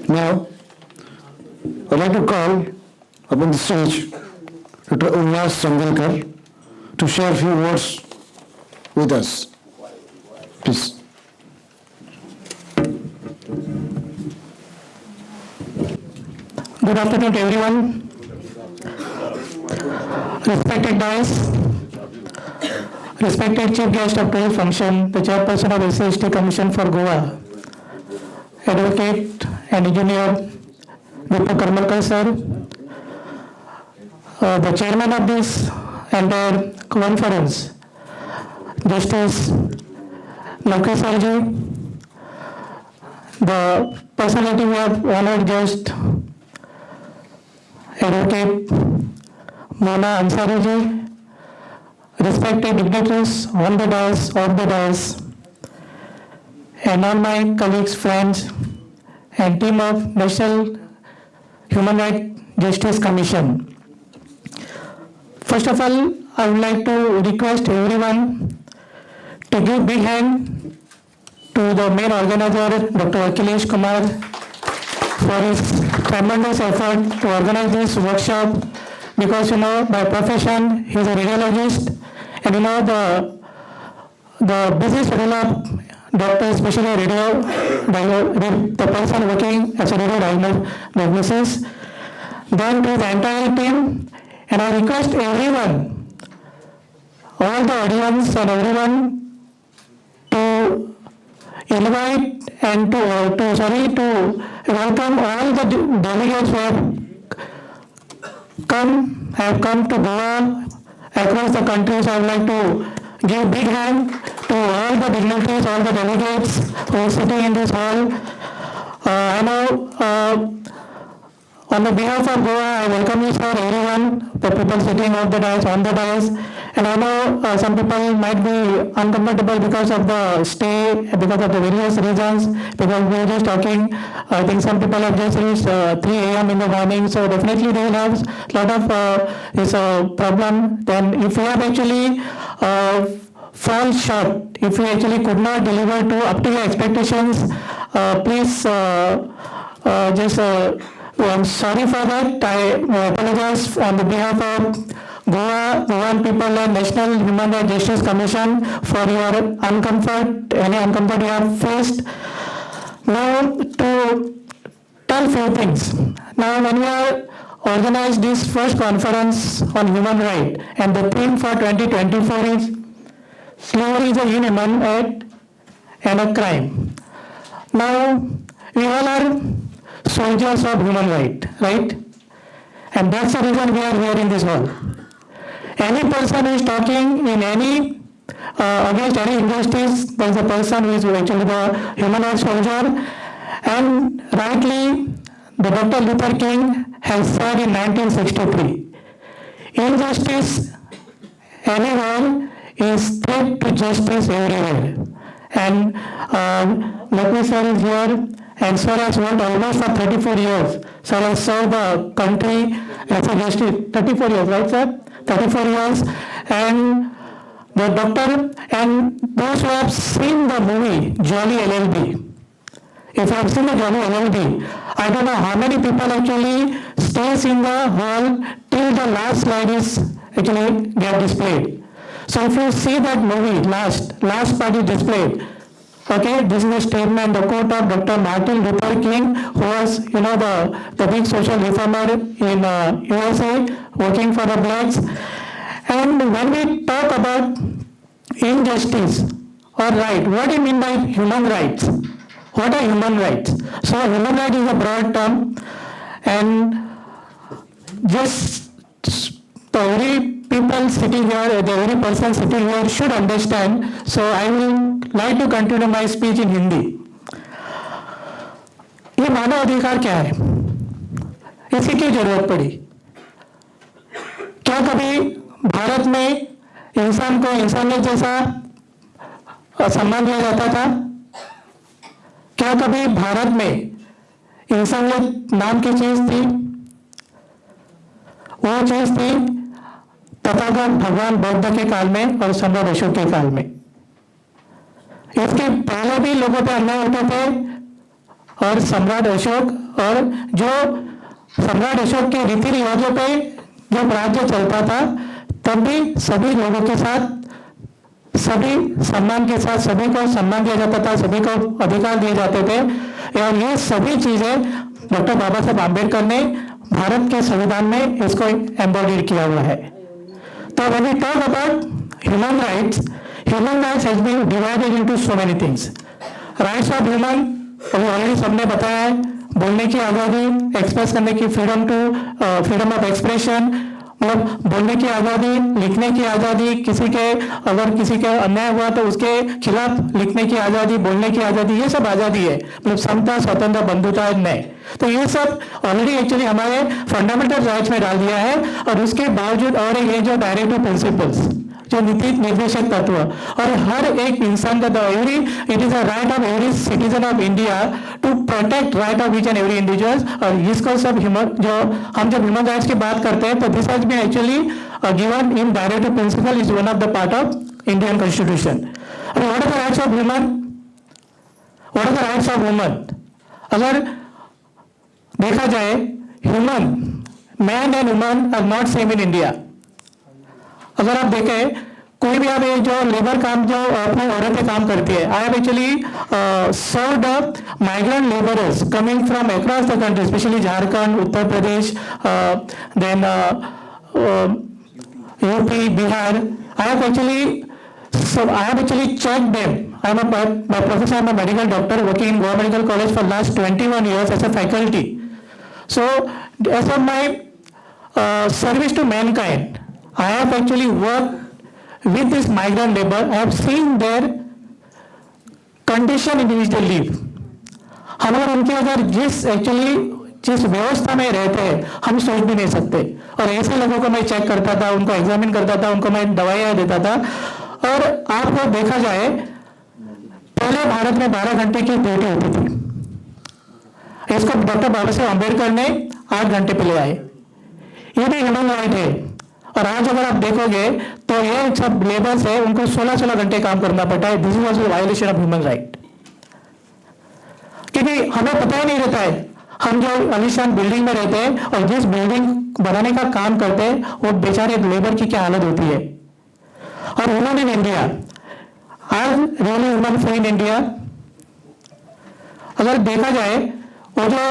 Now, I'd like to call upon the stage Dr. Ullas Changalkar to share a few words with us. Please. Good afternoon to everyone. Respected guys, respected Chief Guest of today's function, the Chairperson of SCST Commission for Goa, Advocate and Engineer Deepak Karmalkar sir, the Chairman of this entire conference, Justice Lokesh Sarji, the personality we have honored guest, Advocate Mona Ansari ji, respected dignitaries on the dais, off the dais, and all my colleagues, friends, and team of National Human Rights Justice Commission. First of all, I would like to request everyone to give big hand to the main organizer, Dr. Akhilesh Kumar, for his tremendous effort to organize this workshop, because by profession he is a radiologist, and the busy schedule of doctors, especially the person working as a radio diagnosis, then to the entire team. And I request everyone, all the audience and everyone, to invite and to welcome all the delegates who have come to Goa across the country. So I would like to give big hand to all the dignitaries, all the delegates who are sitting in this hall. I know on the behalf of Goa, I welcome you, sir, everyone, the people sitting on the dais. And I know some people might be uncomfortable because of the stay, because of the various reasons, because we were just talking. I think some people have just reached 3 a.m. in the morning, so definitely they will have a lot of this problem. Then if we have actually fall short, if we actually could not deliver to up to your expectations, please I'm sorry for that. I apologize on the behalf of Goan people and National Human Rights Justice Commission for your any uncomfort you have faced. Now to tell few things. Now when we are organized this first conference on human rights, and the theme for 2024 is slavery is a inhuman act and a crime. Now we all are soldiers of human right? And that's the reason we are here in this hall. Any person who is talking in any against any injustice, there is a person who is actually the human rights soldier. And rightly, the Dr. Luther King has said in 1963, injustice anywhere is threat to justice everywhere. And Lakshmi sir is here, and sir has worked almost for 34 years. Sir has served the country as a justice, 34 years, right sir? 34 years. And the doctor, and those who have seen the movie Jolly LLB, if you have seen the Jolly LLB, I don't know how many people actually stays in the hall till the last slide is actually get displayed. So if you see that movie, last part is displayed. Okay, this is a statement, the quote of Dr. Martin Luther King, who was, the big social reformer in USA, working for the blacks. And when we talk about injustice or right, what do you mean by human rights? What are human rights? So human rights is a broad term, and just the every people sitting here, the every person sitting here should understand. So I will like to continue my speech in Hindi. ये मानव अधिकार क्या है? इसकी क्यों जरूरत पड़ी? क्या कभी भारत में इंसान को इंसानियत जैसा सम्मान दिया जाता था? क्या कभी भारत में इंसानियत नाम की चीज थी? वो चीज थी तथागत भगवान बौद्ध के काल में और सम्राट अशोक के काल में। इसके पहले भी लोगों पे अन्याय होते थे, और सम्राट अशोक और जो सम्राट अशोक के रीति रिवाजों पे जब राज्य चलता था तब भी सभी लोगों के साथ, सभी सम्मान के साथ सभी को सम्मान दिया जाता था, सभी को अधिकार दिए जाते थे। और ये सभी चीजें डॉक्टर बाबा साहब आम्बेडकर ने भारत के संविधान में इसको एम्बॉडीड किया हुआ है। तो when we talk about human rights has been divided into so many things. Rights of human, अभी ऑलरेडी सबने बताया है, बोलने की आज़ादी, एक्सप्रेस करने की फ्रीडम ऑफ एक्सप्रेशन, मतलब बोलने की आज़ादी, लिखने की आज़ादी, अगर किसी के अन्याय हुआ तो उसके खिलाफ लिखने की आज़ादी, बोलने की आज़ादी, ये सब आज़ादी है, मतलब समता, स्वतंत्रता, बंधुता, न्याय। तो ये सब ऑलरेडी एक्चुअली हमारे फंडामेंटल राइट्स में डाल दिया है। और उसके बावजूद और ये जो डायरेक्टिव प्रिंसिपल्स, जो नीति निर्देशक तत्व, और हर एक इंसान का it is a right of every citizen of India to protect right of each and every individuals. और इसको सब हम जब ह्यूमन राइट्स की बात करते हैं तो this has been actually given in directive principle, is one of the part of Indian constitution. What are the rights of human? What are the rights of woman? अगर देखा जाए, human, man and woman are not same in India. अगर आप देखें, कोई भी आप जो लेबर काम जो अपनी औरतें काम करती है, I have actually served migrant labourers coming from across the country, specially Jharkhand, Uttar Pradesh, then UP, Bihar. I have actually checked them. I am a professor, I am a medical doctor working in Goa Medical College for last 21 years as a faculty. So, as of my service to mankind, I have actually worked with this migrant labor. I have seen their condition in which they live. हम अगर उनके अगर जिस व्यवस्था में रहते हैं, हम सोच भी नहीं सकते। और ऐसे लोगों को मैं चेक करता था, उनको एग्जामिन करता था, उनको मैं दवाइयाँ देता था। और आपको देखा जाए, पहले भारत में 12 घंटे की ड्यूटी होती थी, इसको डॉक्टर बाबा साहेब अम्बेडकर ने 8 घंटे पे ले आए। ये भी ह्यूमन राइट है। और आज अगर आप देखोगे तो ये सब लेबर्स है, उनको 16 घंटे काम करना पड़ता है। This is also violation of human right. क्योंकि हमें पता ही नहीं रहता है, हम जो आलीशान बिल्डिंग में रहते हैं और जिस बिल्डिंग बनाने का काम करते हैं, वो बेचारे लेबर की क्या हालत होती है। और women in India, are really women free in India? अगर देखा जाए, वो जो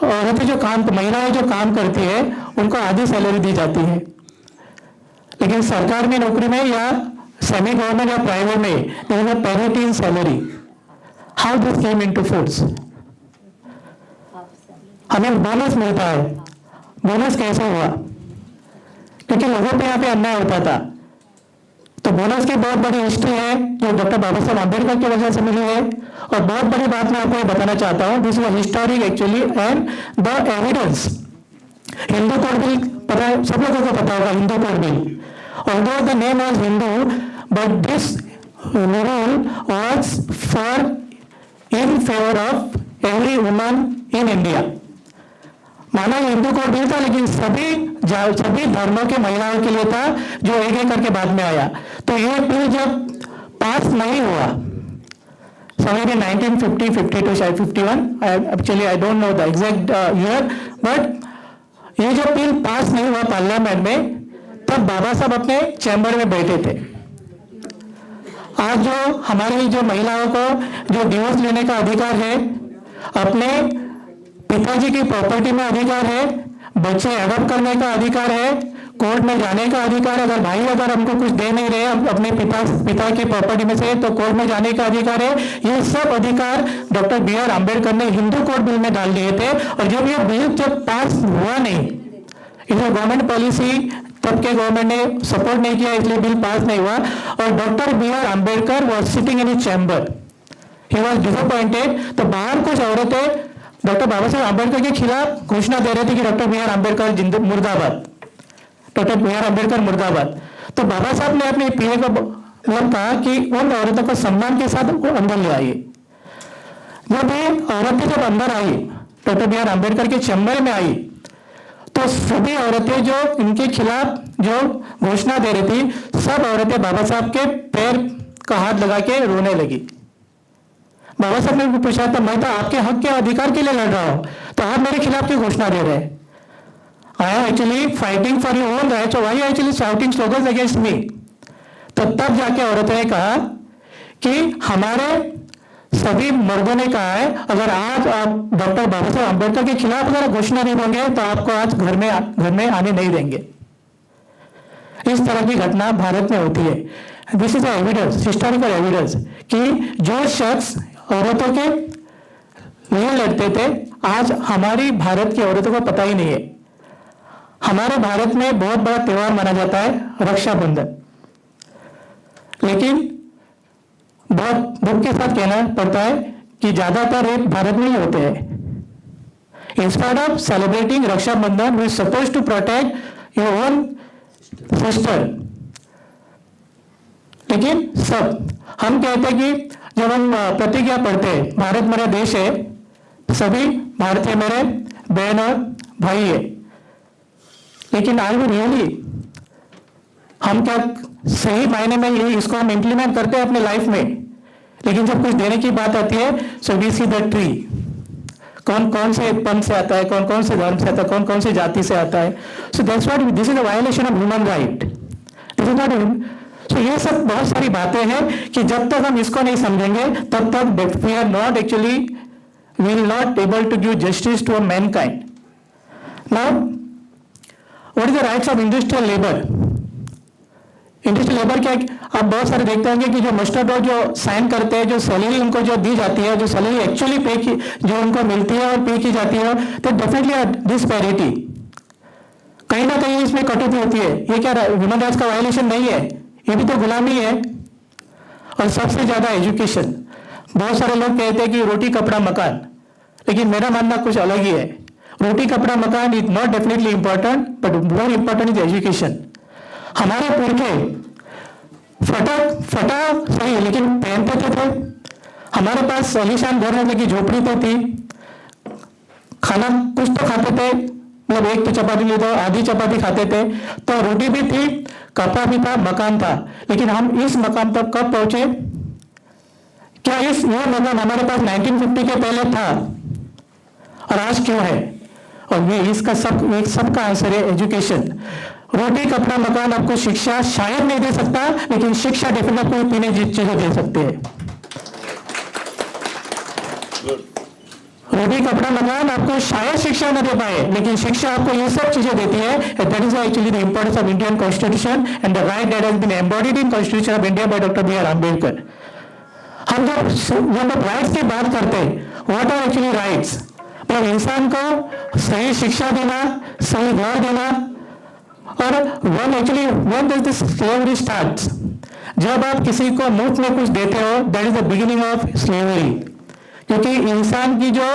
औरतें जो काम, महिलाएं जो काम करती है, उनको आधी सैलरी दी जाती है। लेकिन सरकार में नौकरी में या सेमी गवर्नमेंट या प्राइवेट में parity in salary. How this came into force? हमें बोनस मिलता है, बोनस कैसे हुआ? क्योंकि लोगों पे यहाँ पे अन्याय होता था। तो बोनस की बहुत बड़ी हिस्ट्री है जो डॉक्टर बाबा साहब अम्बेडकर की वजह से मिली है। और बहुत बड़ी बात मैं आपको बताना चाहता हूँ, this was historic actually, and the evidence. Hindu code bill पता है, सब लोगों को पता होगा Hindu code bill. Although the name was Hindu, but this rule was for in favour of every woman in India. माना हिंदू कोड बिल था, लेकिन सभी धर्मों के महिलाओं के लिए था, जो एक एक करके बाद में आया। तो ये बिल जब पास नहीं हुआ, somewhere in 1950, 52, शायद 51, actually I don't know the exact year, but ये जब बिल पास नहीं हुआ पार्लियामेंट में, तब बाबा साहब अपने चैम्बर में बैठे थे। आज जो हमारी जो महिलाओं को जो डिवोर्स लेने का अधिकार है, अपने पिताजी की प्रॉपर्टी में अधिकार है, बच्चे एडॉप्ट करने का अधिकार है, कोर्ट में जाने का अधिकार है। अगर हमको कुछ दे नहीं रहे अपने पिता की प्रॉपर्टी में से, तो कोर्ट में जाने का अधिकार है। ये सब अधिकार डॉक्टर B.R. अम्बेडकर ने हिंदू कोड बिल में डाल दिए थे। और जब ये बिल जब पास हुआ नहीं, इसमें गवर्नमेंट पॉलिसी तब के गवर्नमेंट ने सपोर्ट नहीं किया, इसलिए बिल पास नहीं हुआ। और doctor B.R. Ambedkar was sitting in his chamber, he was disappointed. तो बाहर कुछ औरतें डॉक्टर बाबा साहब अम्बेडकर के खिलाफ घोषणा दे रहे थे कि डॉक्टर B.R. अम्बेडकर मुर्दाबाद, डॉक्टर B.R. अम्बेडकर मुर्दाबाद। तो बाबा साहब ने अपने पीए को कहा कि उन औरतों को सम्मान के साथ वो अंदर ले आइए। जब ये औरतें जब अंदर आई, डॉक्टर B.R. अम्बेडकर के चैम्बर में आई, तो सभी औरतें जो इनके खिलाफ जो घोषणा दे रही थी, सब औरतें बाबा साहब के पैर का हाथ लगा के रोने लगी। बाबा साहब ने भी पूछा था, मैं तो आपके हक के अधिकार के लिए लड़ रहा हूं, तो आप मेरे खिलाफ क्यों घोषणा दे रहे हैं? I am actually fighting for your own rights, why you actually shouting slogans against me? तो तब जाके औरतों ने कहा कि हमारे सभी मर्दों ने कहा है, अगर आज आप डॉक्टर बाबा साहब अम्बेडकर के खिलाफ अगर घोषणा नहीं देंगे तो आपको आज घर में आने नहीं देंगे। इस तरह की घटना भारत में होती है। This is evidence, historical evidence, कि जो शख्स औरतों के लिए लड़ते थे, आज हमारी भारत की औरतों को पता ही नहीं है। हमारे भारत में बहुत बड़ा त्योहार माना जाता है रक्षाबंधन, लेकिन बहुत दुख के साथ कहना पड़ता है कि ज्यादातर रेप भारत में ही होते हैं। Instead of celebrating Rakshabandhan, we suppose to protect your own sister, लेकिन सब हम कहते हैं कि जब हम प्रतिज्ञा पढ़ते हैं, भारत मेरा देश है, सभी भारतीय मेरे बहन और भाई है, लेकिन आर वी रियली, हम क्या सही मायने में इसको हम इंप्लीमेंट करते हैं अपने लाइफ में? लेकिन जब कुछ देने की बात आती है, so we see the tree, कौन कौन से पंथ से आता है, कौन कौन से धर्म से आता है, कौन कौन सी जाति से आता है। So that's what, this is a violation of human right, this is not. So ये सब बहुत सारी बातें हैं कि जब तक हम इसको नहीं समझेंगे तब तक we are not actually, we will not able to give justice to mankind. Now what is the rights of industrial labour? Industrial labour क्या, आप बहुत सारे देखते होंगे कि जो मस्टर्ड रोल जो साइन करते हैं, जो सैलरी उनको जो दी जाती है, जो सैलरी एक्चुअली पे की जो उनको मिलती है और पे की जाती है, तो डेफिनेटली डिस्पैरिटी, कहीं ना कहीं इसमें कटौती होती है। ये क्या ह्यूमन राइट्स का वायलेशन नहीं है? ये भी तो गुलामी है। और सबसे ज्यादा एजुकेशन, बहुत सारे लोग कहते हैं कि रोटी कपड़ा मकान, लेकिन मेरा मानना कुछ अलग ही है। रोटी कपड़ा मकान is not definitely important, but more important is education. हमारे पुरखे फटा सही लेकिन पहनते थे। हमारे पास आलीशान घर रहने की झोपड़ी तो थी, खाना कुछ तो खाते थे, मतलब एक तो चपाती ली तो आधी चपाती खाते थे, तो रोटी भी थी, कपड़ा भी था, मकान था। लेकिन हम इस मकान तक कब पहुंचे? क्या यह मकान हमारे पास 1950 के पहले था और आज क्यों है? और ये इसका सबका आंसर है एजुकेशन। रोटी कपड़ा मकान आपको शिक्षा शायद नहीं दे सकता, लेकिन शिक्षा डेफिनेटली आपको पीने की चीजें दे सकते हैं। रोटी कपड़ा मकान आपको शायद शिक्षा न दे पाए, लेकिन शिक्षा आपको ये सब चीजें देती है। That is actually the importance of Indian constitution and the right that has been embodied in constitution of India by doctor B R Ambedkar. हम जब राइट्स की बात करते हैं, व्हाट आर एक्चुअली राइट्स? मतलब इंसान को सही शिक्षा देना, सही घर देना, और when does this slavery starts? जब आप किसी को मुफ्त में कुछ देते हो, that is the beginning of slavery। क्योंकि इंसान की जो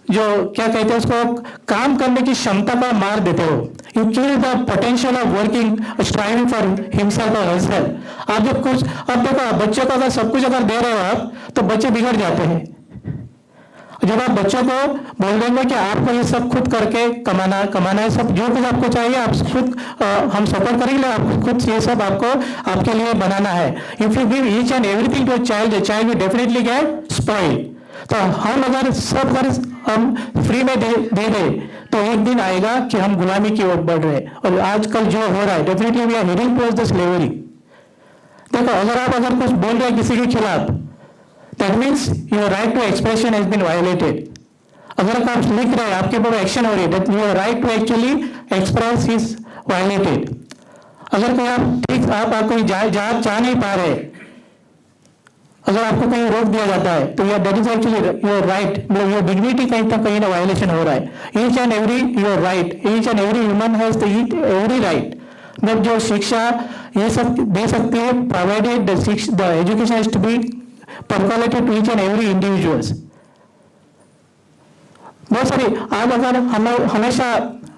क्या कहते हैं उसको, काम करने की क्षमता को मार देते हो। You kill the potential of working, striving for himself or herself। आप जब कुछ, अब देखो बच्चों को अगर सब कुछ अगर दे रहे हो आप, तो बच्चे बिगड़ जाते हैं। जब आप बच्चों को बोल देंगे कि आपको ये सब खुद करके कमाना है, सब जो कुछ आपको चाहिए आप खुद, हम सपोर्ट करेंगे, आप खुद ये सब आपको आपके लिए बनाना है। If you give each and everything to child, the child will definitely get spoil. तो हम अगर सब हम फ्री में दे दे तो एक दिन आएगा कि हम गुलामी की ओर बढ़ रहे हैं। और आजकल जो हो रहा है, definitely we are heading towards the slavery. देखो अगर कुछ बोल रहे हैं किसी के खिलाफ, that means your right to expression has been violated। अगर आप लिख रहे हैं, आपके ऊपर एक्शन हो रही है, that your right to actually express is violated। अगर कोई आप कोई जा नहीं पा रहे, अगर आपको कहीं रोक दिया जाता है, तो that is actually your right, मतलब your dignity कहीं ना वायलेशन हो रहा है। each and every your right, each and every human has the every right। मतलब जो शिक्षा ये सब दे सकती है, provided the education has to be percolated to each and every individuals। बहुत सारी आज अगर हमेशा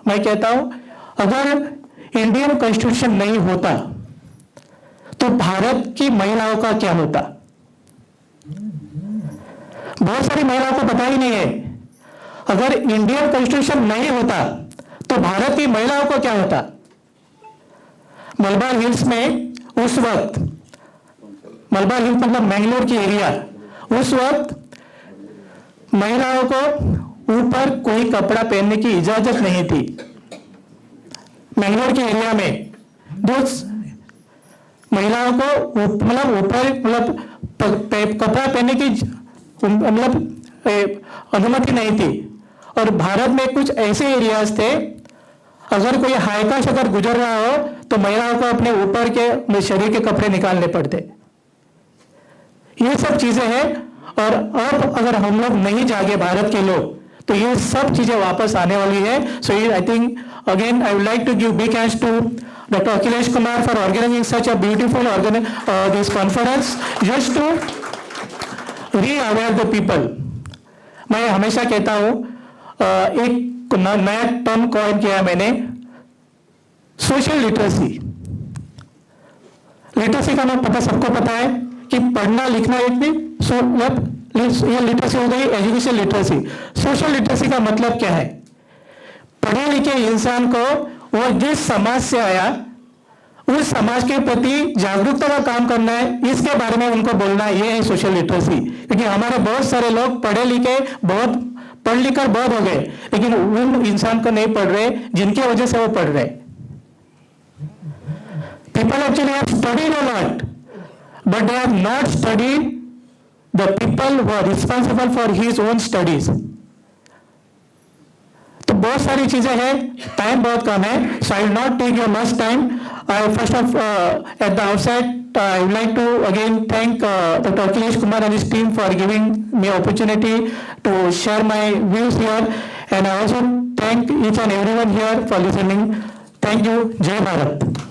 मैं कहता हूं, अगर इंडियन कॉन्स्टिट्यूशन नहीं होता तो भारत की महिलाओं का क्या होता? बहुत सारी महिलाओं को पता ही नहीं है। अगर इंडियन कॉन्स्टिट्यूशन नहीं होता तो भारत की महिलाओं को क्या होता? मलबार हिल्स में उस वक्त, मलबार हिल्स मतलब मैंगलोर की एरिया, उस वक्त महिलाओं को ऊपर कोई कपड़ा पहनने की इजाजत नहीं थी। मैंगलोर के एरिया में महिलाओं को मतलब ऊपर मतलब कपड़ा पहनने की अनुमति नहीं थी। और भारत में कुछ ऐसे एरियाज थे, अगर कोई हाईकाश अगर गुजर रहा हो तो महिलाओं को अपने ऊपर के शरीर के कपड़े निकालने पड़ते। ये सब चीजें हैं। और अब अगर हम लोग नहीं जागे भारत के लोग, तो ये सब चीजें वापस आने वाली है। So I think again I would like to give big thanks to Dr. Akhilesh Kumar for organizing such a beautiful this conference just to re-aware the people. मैं हमेशा कहता हूँ एक नया टर्म कॉइन किया मैंने, सोशल लिटरेसी। लिटरेसी का नाम सबको पता है कि पढ़ना लिखना एक भी, ये लिटरेसी हो गई एजुकेशन लिटरेसी। सोशल लिटरेसी का मतलब क्या है? पढ़े लिखे इंसान को वो जिस समाज से आया उस समाज के प्रति जागरूकता का काम करना है, इसके बारे में उनको बोलना है। ये है सोशल लिटरेसी। क्योंकि हमारे बहुत सारे लोग पढ़े लिखे पढ़ लिख कर बहुत हो गए, लेकिन उन इंसान को नहीं पढ़ रहे जिनकी वजह से वो पढ़ रहे। People actually have studied a lot, but they have not studied the people who are responsible for his own studies. तो बहुत सारी चीजें हैं, टाइम बहुत कम है, so I will not take your much time. First of at the outset, I would like to again thank Dr. Akhilesh Kumar and his team for giving me opportunity to share my views here, and I also thank each and everyone here for listening. Thank you. Jai Bharat.